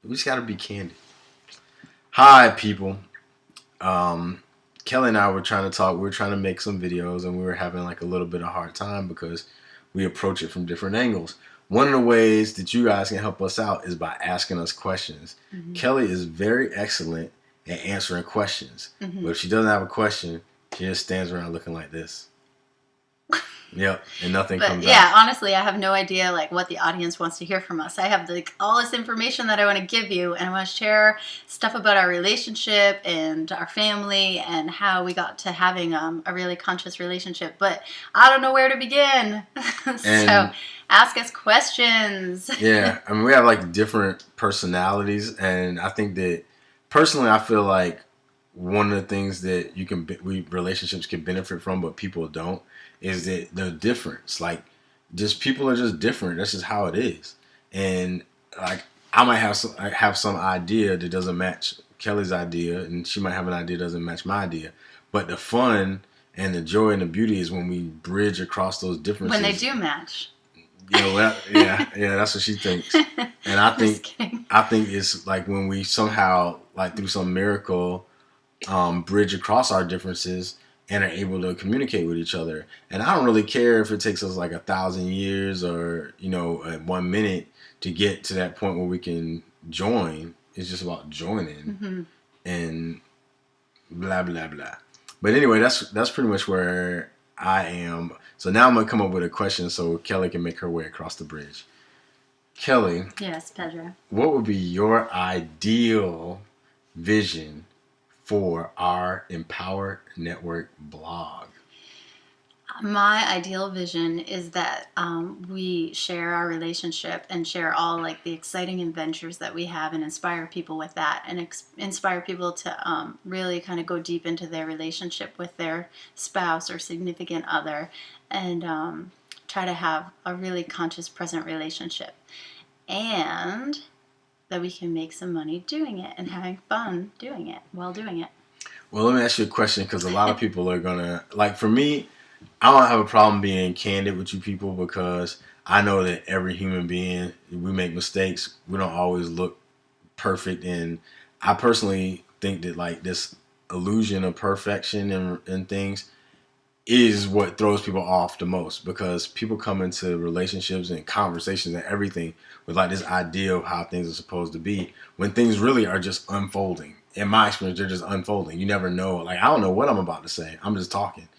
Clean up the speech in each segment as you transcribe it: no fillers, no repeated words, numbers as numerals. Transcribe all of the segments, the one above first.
We just gotta be candid. Hi, people. Kelly and I were trying to talk. We were trying to make some videos, and we were having like a little bit of a hard time because we approach it from different angles. One of the ways that you guys can help us out is by asking us questions. Mm-hmm. Kelly is very excellent at answering questions, but if she doesn't have a question, she just stands around looking like this. Yep, and nothing comes Yeah, out. honestly, I have no idea like what the audience wants to hear from us. I have like all this information that I want to give you, and I want to share stuff about our relationship and our family and how we got to having a really conscious relationship. But I don't know where to begin. So ask us questions. Yeah, I mean, we have like different personalities, and I think that personally, I feel like one of the things that we relationships can benefit from, but people don't, is that the difference. Like, just people are just different. That's just how it is. And like, I might have some idea that doesn't match Kelly's idea, and she might have an idea that doesn't match my idea. But the fun and the joy and the beauty is when we bridge across those differences. When they do match. Yeah, that's what she thinks. And I think it's like when we somehow, like through some miracle, bridge across our differences and are able to communicate with each other. And I don't really care if it takes us like 1,000 years or 1 minute to get to that point where we can join. It's just about joining and blah blah blah. But anyway, that's pretty much where I am. So now I'm gonna come up with a question so Kelly can make her way across the bridge. Kelly. Yes, Pedro. What would be your ideal vision for our Empower Network blog? My ideal vision is that we share our relationship and share all like the exciting adventures that we have and inspire people with that and inspire people to really kind of go deep into their relationship with their spouse or significant other and try to have a really conscious present relationship, and that we can make some money doing it and having fun doing it while doing it. Well, let me ask you a question, because a lot of people are gonna, like, for me, I don't have a problem being candid with you people, because I know that every human being, we make mistakes. We don't always look perfect. And I personally think that like this illusion of perfection and things is what throws people off the most, because people come into relationships and conversations and everything with like this idea of how things are supposed to be, when things really are just unfolding. In my experience, they're just unfolding. You never know. Like, I don't know what I'm about to say. I'm just talking.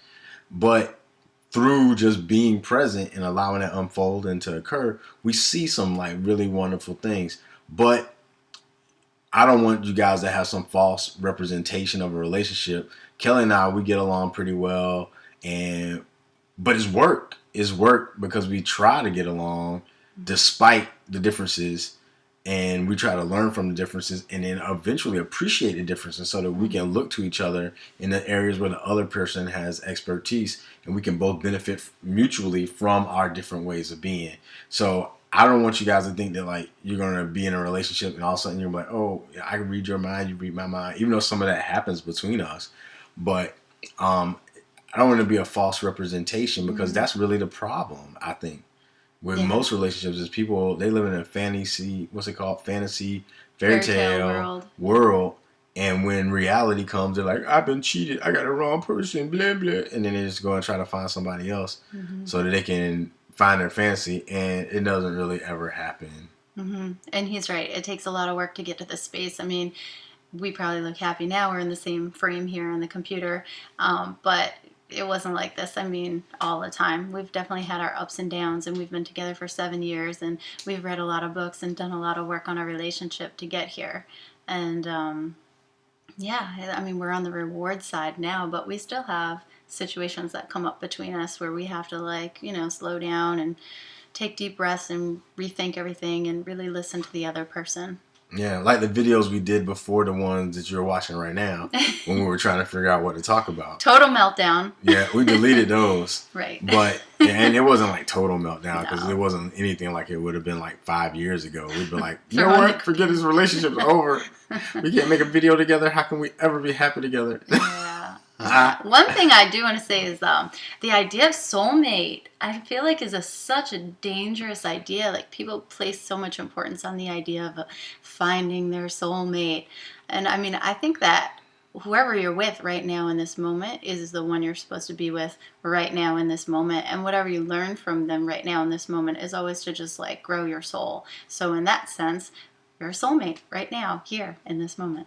But through just being present and allowing that unfolding to occur, we see some like really wonderful things. But I don't want you guys to have some false representation of a relationship. Kelly and I, we get along pretty well, but it's work. It's work because we try to get along despite the differences, and we try to learn from the differences and then eventually appreciate the differences so that we can look to each other in the areas where the other person has expertise, and we can both benefit mutually from our different ways of being. So I don't want you guys to think that like you're going to be in a relationship and all of a sudden you're like, oh, I can read your mind, you read my mind, even though some of that happens between us. But I don't want to be a false representation, because that's really the problem, I think, with most relationships, is people, they live in a fantasy, fairy tale world. And when reality comes, they're like, I've been cheated, I got the wrong person, blah, blah. And then they just go and try to find somebody else so that they can find their fantasy. And it doesn't really ever happen. And he's right. It takes a lot of work to get to this space. I mean, we probably look happy now. We're in the same frame here on the computer. But it wasn't like this, I mean, all the time. We've definitely had our ups and downs, and we've been together for 7 years, and we've read a lot of books and done a lot of work on our relationship to get here. And yeah, I mean, we're on the reward side now, but we still have situations that come up between us where we have to like, slow down and take deep breaths and rethink everything and really listen to the other person. Yeah, like the videos we did before the ones that you're watching right now, when we were trying to figure out what to talk about. Total meltdown. Yeah, we deleted those. Right. But, and it wasn't like total meltdown, because it wasn't anything like it would have been like 5 years ago. We'd be like, you know what? Forget this relationship's over. We can't make a video together. How can we ever be happy together? Yeah. One thing I do want to say is the idea of soulmate. I feel like is such a dangerous idea. Like people place so much importance on the idea of finding their soulmate, and I mean, I think that whoever you're with right now in this moment is the one you're supposed to be with right now in this moment, and whatever you learn from them right now in this moment is always to just like grow your soul. So in that sense, you're a soulmate right now here in this moment.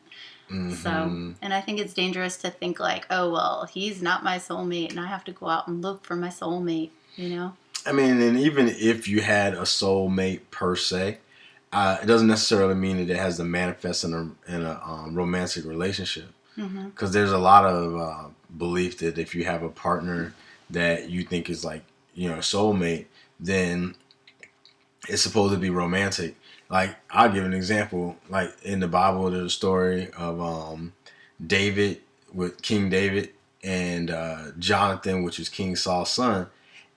So, and I think it's dangerous to think like, oh, well, he's not my soulmate and I have to go out and look for my soulmate, you know? I mean, and even if you had a soulmate per se, it doesn't necessarily mean that it has to manifest in a romantic relationship. Because there's a lot of belief that if you have a partner that you think is like, a soulmate, then it's supposed to be romantic. Like, I'll give an example. Like, in the Bible, there's a story of David, with King David, and Jonathan, which is King Saul's son.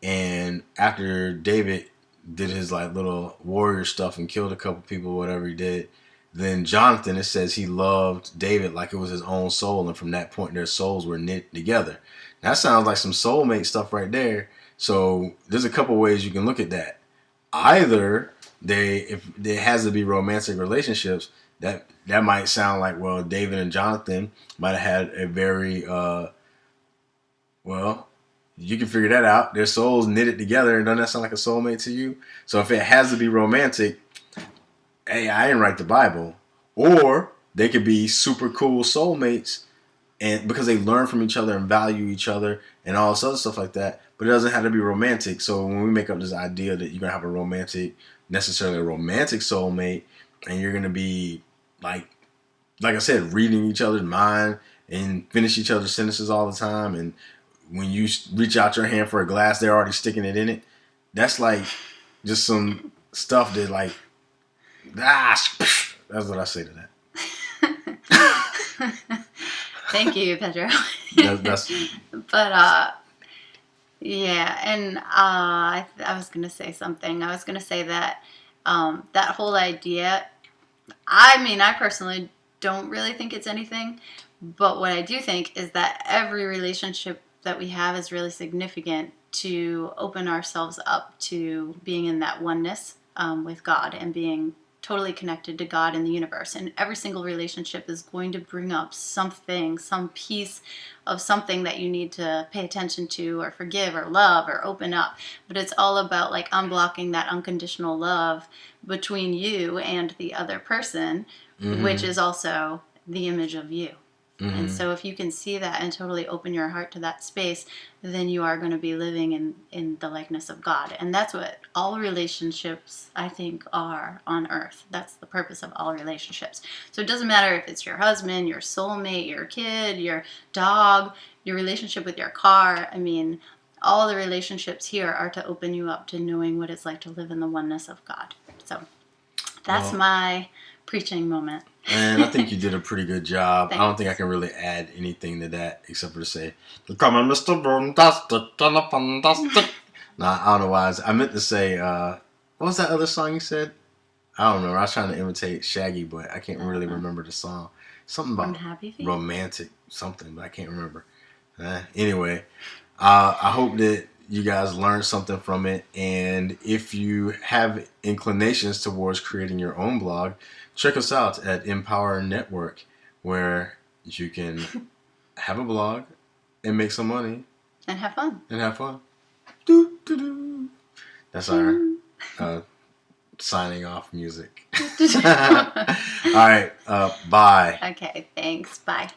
And after David did his, like, little warrior stuff and killed a couple people, whatever he did, then Jonathan, it says he loved David like it was his own soul. And from that point, their souls were knit together. That sounds like some soulmate stuff right there. So there's a couple ways you can look at that. Either if there has to be romantic relationships, that might sound like, well, David and Jonathan might have had a very well, you can figure that out. Their souls knitted together, and doesn't that sound like a soulmate to you? So if it has to be romantic, hey, I didn't write the Bible. Or they could be super cool soulmates, and because they learn from each other and value each other and all this other stuff like that. But it doesn't have to be romantic. So when we make up this idea that you're gonna have necessarily a romantic soulmate, and you're gonna be like I said, reading each other's mind and finish each other's sentences all the time, and when you reach out your hand for a glass, they're already sticking it in it. That's like just some stuff that like, that's what I say to that. Thank you, Pedro. But yeah, and I was gonna say something. I was gonna say that that whole idea. I mean, I personally don't really think it's anything, but what I do think is that every relationship that we have is really significant to open ourselves up to being in that oneness with God and being totally connected to God and the universe. And every single relationship is going to bring up something, some piece of something that you need to pay attention to or forgive or love or open up. But it's all about like unblocking that unconditional love between you and the other person, which is also the image of you. And so if you can see that and totally open your heart to that space, then you are going to be living in the likeness of God. And that's what all relationships, I think, are on earth. That's the purpose of all relationships. So it doesn't matter if it's your husband, your soulmate, your kid, your dog, your relationship with your car. I mean, all the relationships here are to open you up to knowing what it's like to live in the oneness of God. So that's my preaching moment. And I think you did a pretty good job. Thanks. I don't think I can really add anything to that except for to say, "Come on, Mr. Fantastic, fantastic." Nah, I don't know why. I meant to say, what was that other song you said? I don't know. I was trying to imitate Shaggy, but I can't really remember the song. Something about romantic something, but I can't remember. Anyway, I hope that you guys learned something from it. And if you have inclinations towards creating your own blog, check us out at Empower Network, where you can have a blog and make some money. And have fun. Do, do, do. That's our signing off music. All right. Bye. Okay, thanks. Bye.